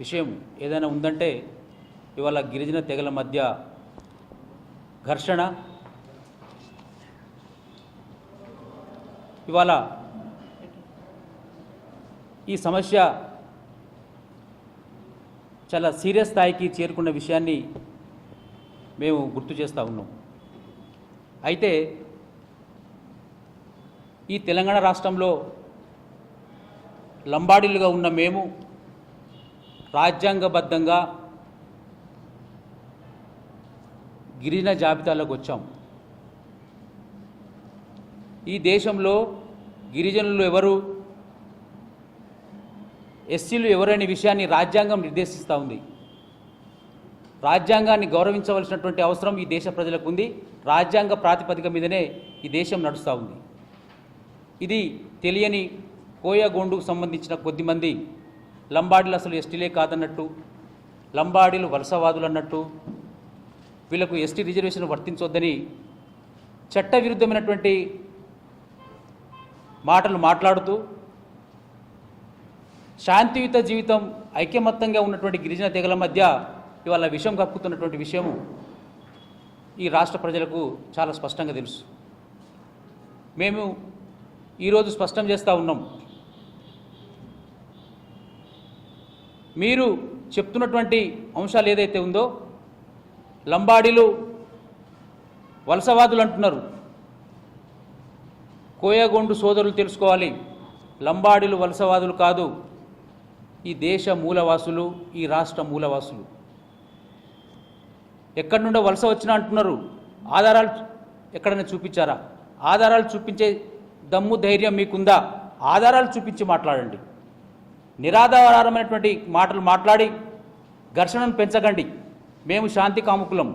విషయం ఏదైనా ఉందంటే ఇవాళ గిరిజన తెగల మధ్య ఘర్షణ, ఇవాళ ఈ సమస్య చాలా సీరియస్ స్థాయికి చేరుకున్న విషయాన్ని మేము గుర్తు చేస్తూ ఉన్నాం. అయితే ఈ తెలంగాణ రాష్ట్రంలో లంబాడీలుగా ఉన్న మేము రాజ్యాంగబద్ధంగా గిరిజన జాబితాలోకి వచ్చాం. ఈ దేశంలో గిరిజనులు ఎవరు, ఎస్సీలు ఎవరనే విషయాన్ని రాజ్యాంగం నిర్దేశిస్తూ ఉంది. రాజ్యాంగాన్ని గౌరవించవలసినటువంటి అవసరం ఈ దేశ ప్రజలకు ఉంది. రాజ్యాంగ ప్రాతిపదిక మీదనే ఈ దేశం నడుస్తూ ఉంది. ఇది తెలియని కోయగోండుకు సంబంధించిన కొద్దిమంది లంబాడీలు అసలు ఎస్టీలే కాదన్నట్టు, లంబాడీలు వలసవాదులు అన్నట్టు, వీళ్లకు ఎస్టీ రిజర్వేషన్ వర్తించొద్దని చట్టవిరుద్ధమైనటువంటి మాటలు మాట్లాడుతూ శాంతియుత జీవితం, ఐకమత్యంగా ఉన్నటువంటి గిరిజన తెగల మధ్య ఇవాళ విషం కక్కుతున్నటువంటి విషయము ఈ రాష్ట్ర ప్రజలకు చాలా స్పష్టంగా తెలుసు. మేము ఈరోజు స్పష్టం చేస్తూ ఉన్నాం, మీరు చెప్తున్నటువంటి అంశాలు ఏదైతే ఉందో, లంబాడీలు వలసవాదులు అంటున్నారు. కోయగోండు సోదరులు తెలుసుకోవాలి, లంబాడీలు వలసవాదులు కాదు, ఈ దేశ మూలవాసులు, ఈ రాష్ట్ర మూలవాసులు. ఎక్కడి నుండో వలస వచ్చినా అంటున్నారు. ఆధారాలు ఎక్కడైనా చూపించారా? ఆధారాలు చూపించే దమ్ము ధైర్యం మీకుందా? ఆధారాలు చూపించి మాట్లాడండి. నిరాధారమైనటువంటి మాటలు మాట్లాడి ఘర్షణను పెంచకండి. మేము శాంతి కాముకులం.